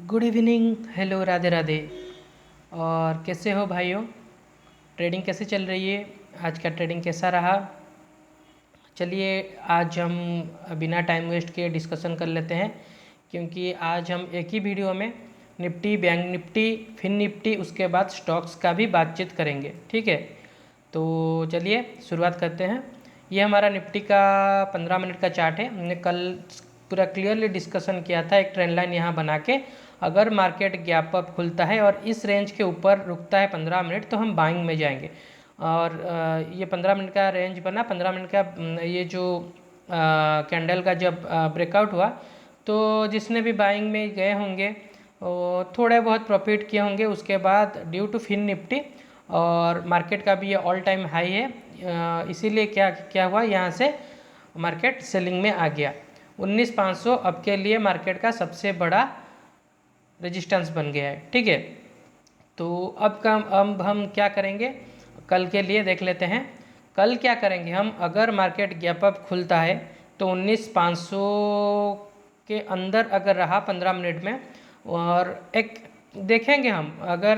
Good evening, hello, Radhe Radhe. और कैसे हो भाइयों? ट्रेडिंग कैसे चल रही है? आज का ट्रेडिंग कैसा रहा? चलिए आज हम बिना टाइम वेस्ट किए डिस्कशन कर लेते हैं, क्योंकि आज हम एक ही वीडियो में Nifty, bank Nifty, fin Nifty, उसके बाद स्टॉक्स का भी बातचीत करेंगे। ठीक है, तो चलिए शुरुआत करते हैं। ये हमारा निफ्टी का 15 मिनट का चार्ट है। हमने कल पूरा क्लियरली डिस्कशन किया था, एक ट्रेंड लाइन यहाँ बना के अगर मार्केट गैप अप खुलता है और इस रेंज के ऊपर रुकता है 15 मिनट तो हम बाइंग में जाएंगे। और ये 15 मिनट का रेंज बना, 15 मिनट का ये जो कैंडल का जब ब्रेकआउट हुआ तो जिसने भी बाइंग में गए होंगे वो थोड़े बहुत प्रॉफिट किए होंगे। उसके बाद ड्यू टू फिन निफ्टी और मार्केट का भी ये ऑल टाइम हाई है, इसीलिए क्या क्या हुआ, यहाँ से मार्केट सेलिंग में आ गया। 19,500 अब के लिए मार्केट का सबसे बड़ा रेजिस्टेंस बन गया है। ठीक है, तो अब हम क्या करेंगे, कल के लिए देख लेते हैं। कल क्या करेंगे हम, अगर मार्केट गैप अप खुलता है तो 19,500 के अंदर अगर रहा 15 मिनट में, और एक देखेंगे हम अगर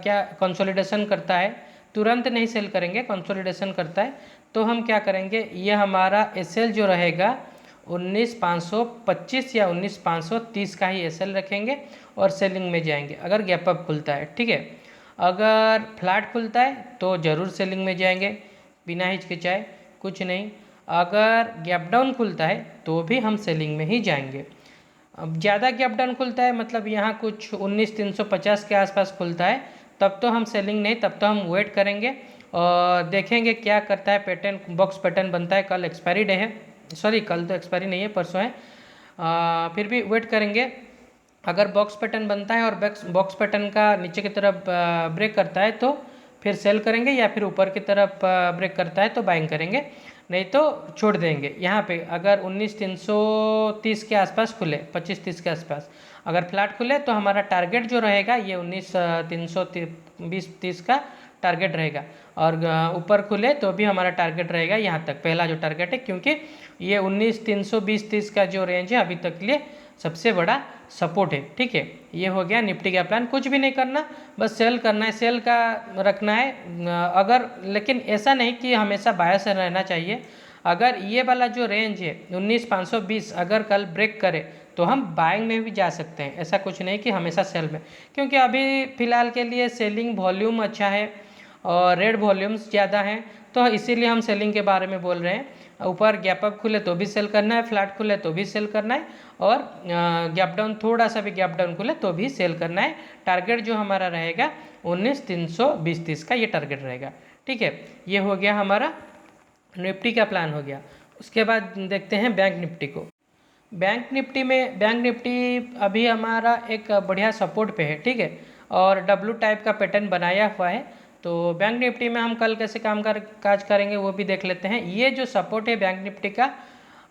क्या कंसोलिडेशन करता है, तुरंत नहीं सेल करेंगे, कंसोलिडेशन करता है तो हम क्या करेंगे, ये हमारा एसएल जो रहेगा 19,525 या 19,530 का ही एसएल रखेंगे और सेलिंग में जाएंगे अगर गैप अप खुलता है। ठीक है, अगर फ्लैट खुलता है तो ज़रूर सेलिंग में जाएंगे बिना हिचकिचाए, कुछ नहीं। अगर गैप डाउन खुलता है तो भी हम सेलिंग में ही जाएंगे। अब ज़्यादा गैप डाउन खुलता है, मतलब यहाँ कुछ 19,350 के आसपास खुलता है, तब तो हम सेलिंग नहीं, तब तो हम वेट करेंगे और देखेंगे क्या करता है। पैटर्न, बॉक्स पैटर्न बनता है, कल एक्सपायरी डे है, सॉरी कल तो एक्सपायरी नहीं है, परसों है। फिर भी वेट करेंगे। अगर बॉक्स पैटर्न बनता है और बॉक्स पैटर्न का नीचे की तरफ ब्रेक करता है तो फिर सेल करेंगे, या फिर ऊपर की तरफ ब्रेक करता है तो बाइंग करेंगे, नहीं तो छोड़ देंगे। यहाँ पे अगर 19,330 के आसपास खुले, 25-30 के आसपास अगर फ्लैट खुले तो हमारा टारगेट जो रहेगा ये 19,320-30 का टारगेट रहेगा, और ऊपर खुले तो भी हमारा टारगेट रहेगा यहाँ तक, पहला जो टारगेट है, क्योंकि ये 19,320-30 का जो रेंज है अभी तक के लिए सबसे बड़ा सपोर्ट है। ठीक है, ये हो गया निफ्टी का प्लान। कुछ भी नहीं करना, बस सेल करना है, सेल का रखना है। अगर लेकिन ऐसा नहीं कि हमेशा बायस रहना चाहिए। अगर ये वाला जो रेंज है 19,520 अगर कल ब्रेक करे तो हम बाइंग में भी जा सकते हैं, ऐसा कुछ नहीं कि हमेशा सेल में, क्योंकि अभी फ़िलहाल के लिए सेलिंग वॉल्यूम अच्छा है और रेड वॉल्यूम्स ज़्यादा हैं, तो इसीलिए हम सेलिंग के बारे में बोल रहे हैं। ऊपर गैप अप खुले तो भी सेल करना है, फ्लैट खुले तो भी सेल करना है, और गैप डाउन, थोड़ा सा भी गैप डाउन खुले तो भी सेल करना है। टारगेट जो हमारा रहेगा 19,320-30 का ये टारगेट रहेगा। ठीक है, ये हो गया हमारा निफ्टी का प्लान हो गया। उसके बाद देखते हैं बैंक निफ्टी को। बैंक निफ्टी अभी हमारा एक बढ़िया सपोर्ट पे है। ठीक है, और डब्लू टाइप का पैटर्न बनाया हुआ है। तो बैंक निफ्टी में हम कल कैसे काज करेंगे वो भी देख लेते हैं। ये जो सपोर्ट है बैंक निफ्टी का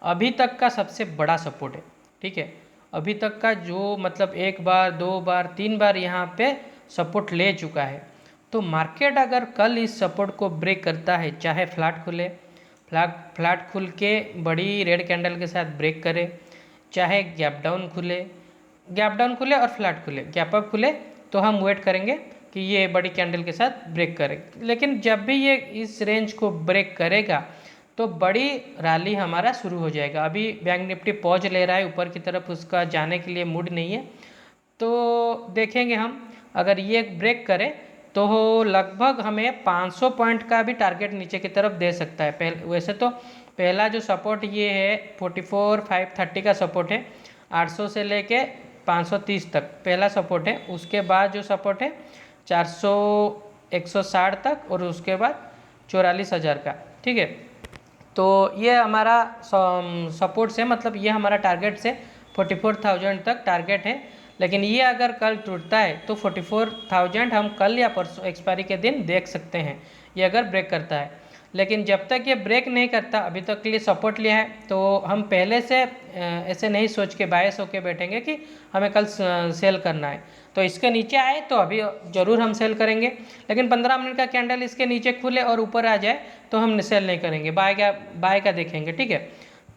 अभी तक का सबसे बड़ा सपोर्ट है। ठीक है, अभी तक का जो मतलब एक बार, दो बार, तीन बार यहाँ पे सपोर्ट ले चुका है। तो मार्केट अगर कल इस सपोर्ट को ब्रेक करता है, चाहे फ्लैट खुले, फ्लैट खुल के बड़ी रेड कैंडल के साथ ब्रेक करे, चाहे गैप डाउन खुले और फ्लैट खुले, गैप अप खुले, तो हम वेट करेंगे कि ये बड़ी कैंडल के साथ ब्रेक करे। लेकिन जब भी ये इस रेंज को ब्रेक करेगा तो बड़ी रैली हमारा शुरू हो जाएगा। अभी बैंक निफ्टी पॉज ले रहा है ऊपर की तरफ, उसका जाने के लिए मूड नहीं है, तो देखेंगे हम अगर ये ब्रेक करे तो लगभग हमें 500 पॉइंट का भी टारगेट नीचे की तरफ दे सकता है। वैसे तो पहला जो सपोर्ट ये है 44,530 का सपोर्ट है, 800 से लेके 530 तक पहला सपोर्ट है। उसके बाद जो सपोर्ट है 400, 160 तक, और उसके बाद 44,000 का। ठीक है, तो ये हमारा सपोर्ट से, मतलब ये हमारा टारगेट से 44,000 तक टारगेट है। लेकिन ये अगर कल टूटता है तो 44,000 हम कल या परसों एक्सपायरी के दिन देख सकते हैं, ये अगर ब्रेक करता है। लेकिन जब तक ये ब्रेक नहीं करता, अभी तक के लिए सपोर्ट लिया है, तो हम पहले से ऐसे नहीं सोच के बायस होके बैठेंगे कि हमें कल सेल करना है। तो इसके नीचे आए तो अभी ज़रूर हम सेल करेंगे, लेकिन 15 मिनट का कैंडल इसके नीचे खुले और ऊपर आ जाए तो हम सेल नहीं करेंगे, बाय का देखेंगे। ठीक है,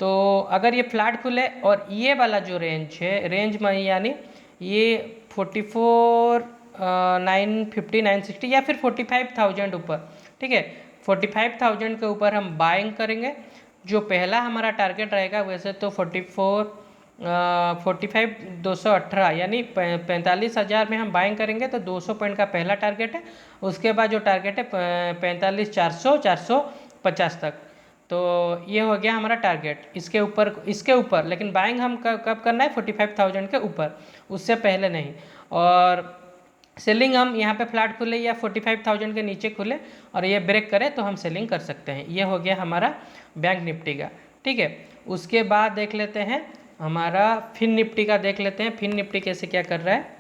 तो अगर ये फ्लैट खुले और ये वाला जो रेंज है, रेंज में यानी ये 44,950 960 या फिर 45,000 ऊपर, ठीक है। 45,000 के ऊपर हम बाइंग करेंगे। जो पहला हमारा टारगेट रहेगा वैसे तो 45,218 यानी 45,000 में हम बाइंग करेंगे तो 200 पॉइंट का पहला टारगेट है। उसके बाद जो टारगेट है 45,400 450 तक, तो ये हो गया हमारा टारगेट। इसके ऊपर लेकिन बाइंग हम कब करना है 45,000 के ऊपर, उससे पहले नहीं। और सेलिंग हम यहाँ पे फ्लैट खुले या 45,000 के नीचे खुले और ये ब्रेक करे तो हम सेलिंग कर सकते हैं। ये हो गया हमारा बैंक निफ्टी का, ठीक है। उसके बाद देख लेते हैं हमारा फिन निफ्टी का, देख लेते हैं फिन निफ्टी कैसे क्या कर रहा है।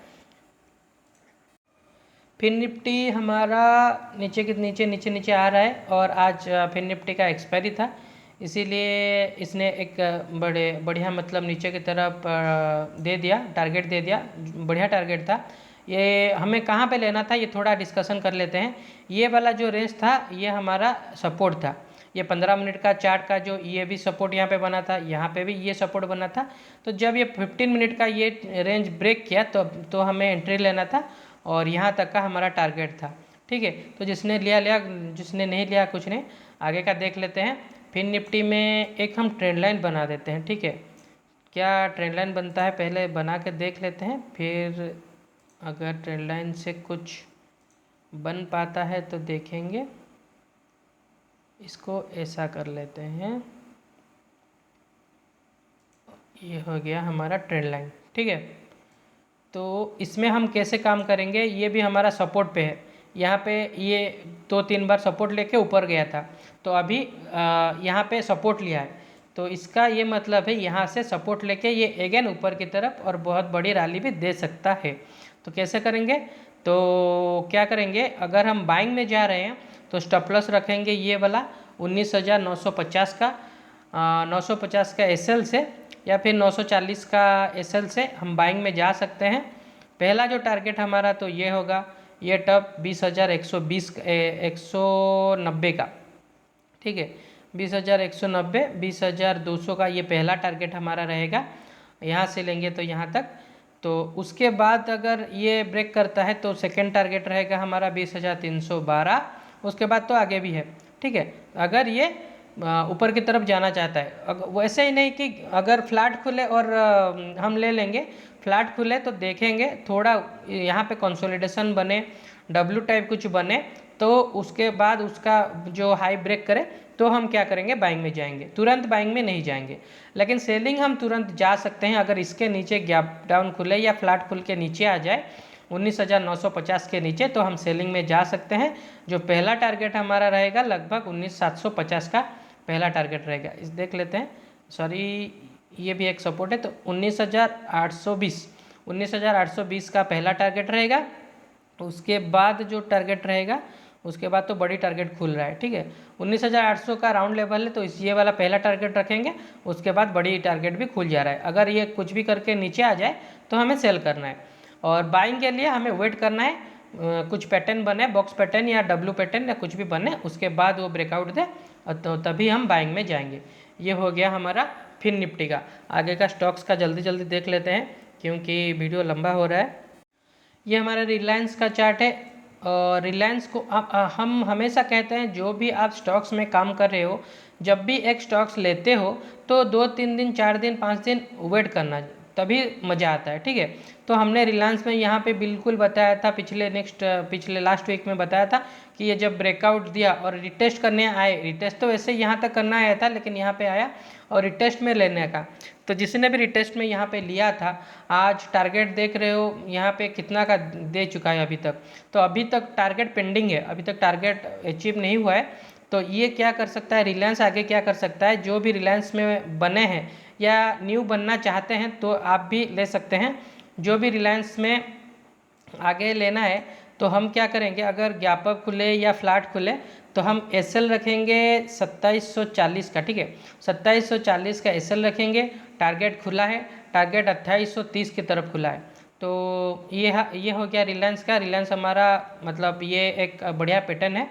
फिन निफ्टी हमारा नीचे के नीचे नीचे नीचे आ रहा है और आज फिन निफ्टी का एक्सपायरी था, इसीलिए इसने एक बढ़िया मतलब नीचे की तरफ दे दिया, टारगेट दे दिया, बढ़िया टारगेट था। ये हमें कहाँ पे लेना था ये थोड़ा डिस्कशन कर लेते हैं। ये वाला जो रेंज था ये हमारा सपोर्ट था। ये 15 मिनट का चार्ट का जो ये भी सपोर्ट यहाँ पे बना था, यहाँ पे भी ये सपोर्ट बना था। तो जब ये 15 मिनट का ये रेंज ब्रेक किया तो हमें एंट्री लेना था और यहाँ तक का हमारा टारगेट था, ठीक है। तो जिसने लिया लिया, जिसने नहीं लिया कुछ नहीं। आगे का देख लेते हैं। फिन निफ्टी में एक हम ट्रेंड लाइन बना देते हैं, ठीक है। क्या ट्रेंड लाइन बनता है पहले बना के देख लेते हैं, फिर अगर ट्रेंड लाइन से कुछ बन पाता है तो देखेंगे। इसको ऐसा कर लेते हैं, ये हो गया हमारा ट्रेंड लाइन, ठीक है। तो इसमें हम कैसे काम करेंगे, ये भी हमारा सपोर्ट पे है। यहाँ पे ये 2-3 बार सपोर्ट लेके ऊपर गया था, तो अभी यहाँ पे सपोर्ट लिया है, तो इसका ये मतलब है यहाँ से सपोर्ट लेके ये अगेन ऊपर की तरफ और बहुत बड़ी रैली भी दे सकता है। तो कैसे करेंगे, तो क्या करेंगे, अगर हम बाइंग में जा रहे हैं तो स्टॉप लॉस रखेंगे ये वाला 19,950 का, 950 का एसएल से या फिर 940 का एसएल से हम बाइंग में जा सकते हैं। पहला जो टारगेट हमारा तो ये होगा, ये टप 20,120 190 का, ठीक है। 20,190 20,200 का ये पहला टारगेट हमारा रहेगा। यहाँ से लेंगे तो यहाँ तक। तो उसके बाद अगर ये ब्रेक करता है तो सेकेंड टारगेट रहेगा हमारा 20,312। उसके बाद तो आगे भी है, ठीक है। अगर ये ऊपर की तरफ जाना चाहता है, वैसे ही नहीं कि अगर फ्लैट खुले और हम ले लेंगे, फ्लैट खुले तो देखेंगे थोड़ा यहाँ पे कंसोलिडेशन बने, डब्ल्यू टाइप कुछ बने, तो उसके बाद उसका जो हाई ब्रेक करे तो हम क्या करेंगे, बाइंग में जाएंगे। तुरंत बाइंग में नहीं जाएंगे, लेकिन सेलिंग हम तुरंत जा सकते हैं अगर इसके नीचे गैप डाउन खुले या फ्लैट खुल के नीचे आ जाए 19,950 के नीचे, तो हम सेलिंग में जा सकते हैं। जो पहला टारगेट हमारा रहेगा लगभग 19,750 का पहला टारगेट रहेगा। इस देख लेते हैं, सॉरी ये भी एक सपोर्ट है, तो 19,820 का पहला टारगेट रहेगा। उसके बाद जो टारगेट रहेगा, उसके बाद तो बड़ी टारगेट खुल रहा है, ठीक है। 19,800 का राउंड लेवल है, तो इस ये वाला पहला टारगेट रखेंगे, उसके बाद बड़ी टारगेट भी खुल जा रहा है। अगर ये कुछ भी करके नीचे आ जाए तो हमें सेल करना है, और बाइंग के लिए हमें वेट करना है कुछ पैटर्न बने, बॉक्स पैटर्न या डब्ल्यू पैटर्न या कुछ भी बने, उसके बाद वो ब्रेकआउट दे तो तभी हम बाइंग में जाएंगे। ये हो गया हमारा फिन निफ्टी का। आगे का स्टॉक्स का जल्दी जल्दी देख लेते हैं क्योंकि वीडियो लंबा हो रहा है। ये हमारा रिलायंस का चार्ट है, और रिलायंस को हम हमेशा कहते हैं जो भी आप स्टॉक्स में काम कर रहे हो, जब भी एक स्टॉक्स लेते हो तो 2-3 दिन 4 दिन 5 दिन वेट करना, तभी मज़ा आता है, ठीक है। तो हमने रिलायंस में यहाँ पे बिल्कुल बताया था, पिछले लास्ट वीक में बताया था कि ये जब ब्रेकआउट दिया और रिटेस्ट करने आए, रिटेस्ट तो वैसे यहाँ तक करना आया था लेकिन यहाँ पे आया और रिटेस्ट में लेने का, तो जिसने भी रिटेस्ट में यहाँ पे लिया था, आज टारगेट देख रहे हो यहाँ पे कितना का दे चुका है अभी तक। तो अभी तक टारगेट पेंडिंग है, अभी तक टारगेट अचीव नहीं हुआ है। तो ये क्या कर सकता है रिलायंस, आगे क्या कर सकता है, जो भी रिलायंस में बने हैं या न्यू बनना चाहते हैं तो आप भी ले सकते हैं। जो भी रिलायंस में आगे लेना है तो हम क्या करेंगे, अगर गैप अप खुले या फ्लैट खुले तो हम एसएल रखेंगे 2740 का, ठीक है। 2740 का एसएल रखेंगे। टारगेट खुला है, टारगेट 2830 की तरफ खुला है। तो ये हो गया रिलायंस का। रिलायंस हमारा मतलब ये एक बढ़िया पैटर्न है,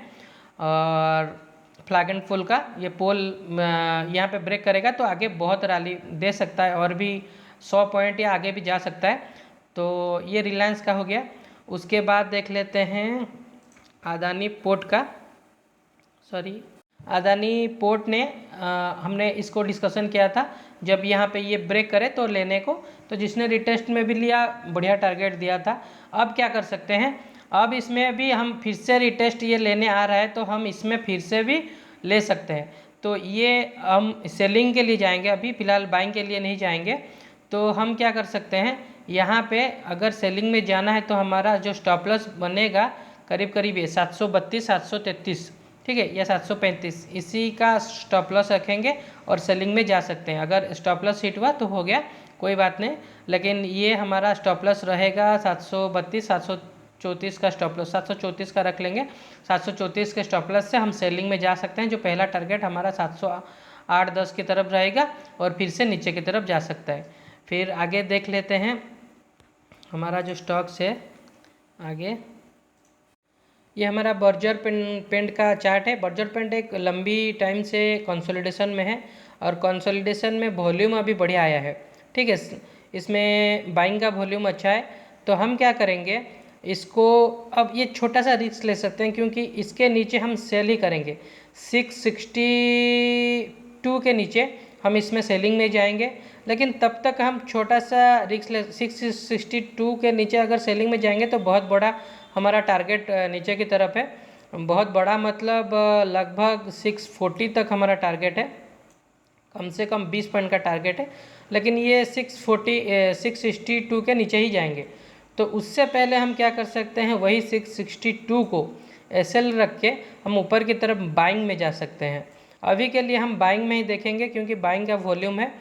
और फ्लैग एंड फुल का ये पोल यहाँ पे ब्रेक करेगा तो आगे बहुत रैली दे सकता है, और भी 100 पॉइंट या आगे भी जा सकता है। तो ये रिलायंस का हो गया। उसके बाद देख लेते हैं अदानी पोर्ट का, अदानी पोर्ट ने हमने इसको डिस्कशन किया था जब यहाँ पे ये ब्रेक करे तो लेने को, तो जिसने रिटेस्ट में भी लिया बढ़िया टारगेट दिया था। अब क्या कर सकते हैं, अब इसमें भी हम फिर से रिटेस्ट ये लेने आ रहा है तो हम इसमें फिर से भी ले सकते हैं। तो ये हम सेलिंग के लिए जाएंगे, अभी फ़िलहाल बाइंग के लिए नहीं जाएंगे। तो हम क्या कर सकते हैं, यहाँ पे अगर सेलिंग में जाना है तो हमारा जो स्टॉप लॉस बनेगा करीब करीब ये 732 733, ठीक है, या 735, इसी का स्टॉप लॉस रखेंगे और सेलिंग में जा सकते हैं। अगर स्टॉप लॉस हिट हुआ तो हो गया, कोई बात नहीं, लेकिन ये हमारा स्टॉप लॉस रहेगा 732 734 का स्टॉप लॉस 734 का रख लेंगे। 734 के स्टॉप लॉस से हम सेलिंग में जा सकते हैं। जो पहला टारगेट हमारा 708-10 की तरफ रहेगा और फिर से नीचे की तरफ जा सकता है। फिर आगे देख लेते हैं हमारा जो स्टॉक्स है आगे। ये हमारा बर्जर पेंट का चार्ट है। बर्जर पेंट एक लंबी टाइम से कंसोलिडेशन में है और कंसोलिडेशन में वॉल्यूम अभी बढ़िया आया है, ठीक है, इसमें बाइंग का वॉल्यूम अच्छा है। तो हम क्या करेंगे, इसको अब ये छोटा सा रिस्क ले सकते हैं क्योंकि इसके नीचे हम सेल ही करेंगे। 662 के नीचे हम इसमें सेलिंग में जाएंगे, लेकिन तब तक हम छोटा सा रिस्क ले। 662 के नीचे अगर सेलिंग में जाएंगे तो बहुत बड़ा हमारा टारगेट नीचे की तरफ है, बहुत बड़ा मतलब लगभग 640 तक हमारा टारगेट है, कम से कम 20 पॉइंट का टारगेट है। लेकिन ये 662 के नीचे ही जाएंगे। तो उससे पहले हम क्या कर सकते हैं, वही 662 को एसएल रख के हम ऊपर की तरफ बाइंग में जा सकते हैं। अभी के लिए हम बाइंग में ही देखेंगे क्योंकि बाइंग का वॉल्यूम है,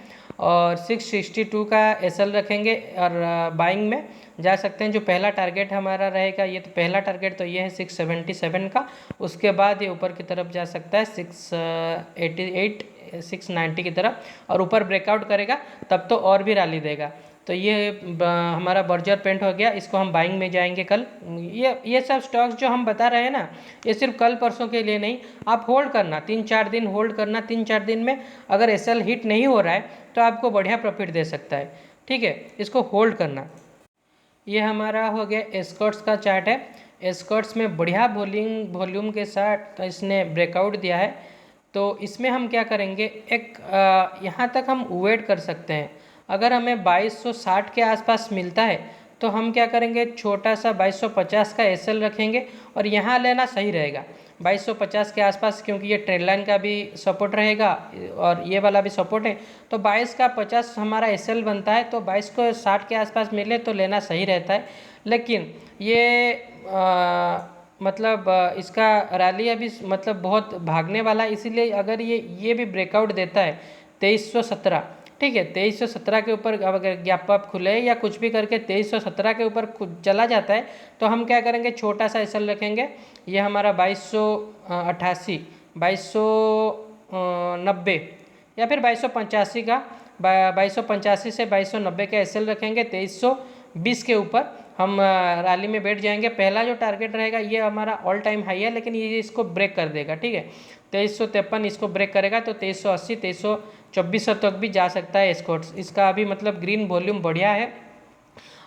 और 662 का एसएल रखेंगे और बाइंग में जा सकते हैं। जो पहला टारगेट हमारा रहेगा, ये तो पहला टारगेट तो ये है 677 का। उसके बाद ये ऊपर की तरफ जा सकता है 688 690 की तरफ, और ऊपर ब्रेकआउट करेगा तब तो और भी रैली देगा। तो ये हमारा बर्जर पेंट हो गया, इसको हम बाइंग में जाएंगे कल। ये सब स्टॉक्स जो हम बता रहे हैं ना, ये सिर्फ कल परसों के लिए नहीं, आप होल्ड करना, 3-4 दिन होल्ड करना। 3-4 दिन में अगर एसएल हिट नहीं हो रहा है तो आपको बढ़िया प्रॉफिट दे सकता है, ठीक है, इसको होल्ड करना। ये हमारा हो गया एस्कॉर्ट्स का चार्ट है। एस्कॉर्ट्स में बढ़िया वॉल्यूम के साथ इसने ब्रेकआउट दिया है। तो इसमें हम क्या करेंगे, एक यहाँ तक हम वेट कर सकते हैं। अगर हमें 2260 के आसपास मिलता है तो हम क्या करेंगे, छोटा सा 2250 का एसएल रखेंगे और यहाँ लेना सही रहेगा 2250 के आसपास, क्योंकि ये ट्रेंड लाइन का भी सपोर्ट रहेगा और ये वाला भी सपोर्ट है। तो 22 का 50 हमारा एसएल बनता है, तो 22 को 60 के आसपास मिले तो लेना सही रहता है। लेकिन ये मतलब इसका रैली अभी मतलब बहुत भागने वाला है, इसीलिए अगर ये भी ब्रेकआउट देता है 2317, ठीक है, 2317 के ऊपर अगर गैप अप खुले या कुछ भी करके 2317 के ऊपर चला जाता है तो हम क्या करेंगे, छोटा सा एसएल रखेंगे। ये हमारा 2288 2290 या फिर 2285 का 2285 से 2290 का एसएल रखेंगे। 2320 के ऊपर हम रैली में बैठ जाएंगे। पहला जो टारगेट रहेगा ये हमारा ऑल टाइम हाई है, लेकिन ये इसको ब्रेक कर देगा, ठीक है, 2353 इसको ब्रेक करेगा तो 2380 2324 तक भी जा सकता है एस्कॉर्ट्स। इसका अभी मतलब ग्रीन वॉल्यूम बढ़िया है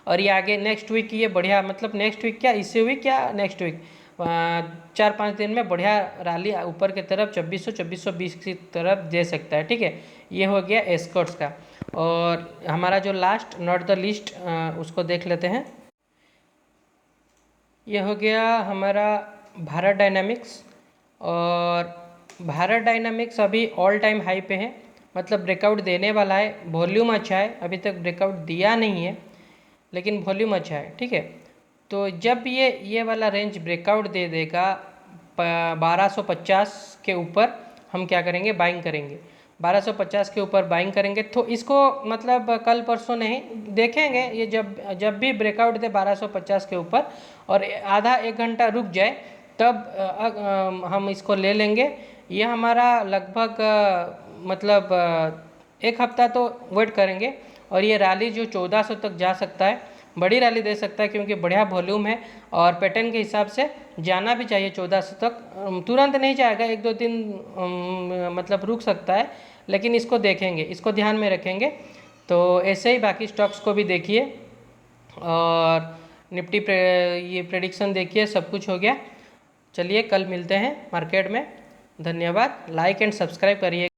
और ये आगे नेक्स्ट वीक ये बढ़िया, मतलब नेक्स्ट वीक क्या इसी वीक क्या नेक्स्ट वीक 4-5 दिन में बढ़िया रैली ऊपर की तरफ 2420 की तरफ दे सकता है, ठीक है। ये हो गया एस्कॉर्ट्स का। और हमारा जो लास्ट नॉट द लिस्ट उसको देख लेते हैं। ये हो गया हमारा भारत डायनामिक्स, और भारत डायनामिक्स अभी ऑल टाइम हाई पे है, मतलब ब्रेकआउट देने वाला है। वॉल्यूम अच्छा है, अभी तक ब्रेकआउट दिया नहीं है लेकिन वॉल्यूम अच्छा है, ठीक है। तो जब ये वाला रेंज ब्रेकआउट दे देगा 1250 के ऊपर, हम क्या करेंगे, बाइंग करेंगे। 1250 के ऊपर बाइंग करेंगे तो इसको मतलब कल परसों नहीं देखेंगे, ये जब भी ब्रेकआउट दे 1250 के ऊपर और आधा 1 घंटा रुक जाए तब हम इसको ले लेंगे। ये हमारा लगभग मतलब 1 हफ्ता तो वेट करेंगे और ये रैली जो 1400 तक जा सकता है, बड़ी रैली दे सकता है क्योंकि बढ़िया वॉल्यूम है और पैटर्न के हिसाब से जाना भी चाहिए 1400 तक। तुरंत नहीं जाएगा, 1-2 दिन मतलब रुक सकता है, लेकिन इसको देखेंगे, इसको ध्यान में रखेंगे। तो ऐसे ही बाकी स्टॉक्स को भी देखिए। और निफ्टी ये प्रेडिक्शन देखिए, सब कुछ हो गया। चलिए कल मिलते हैं मार्केट में। धन्यवाद। लाइक एंड सब्सक्राइब करिए।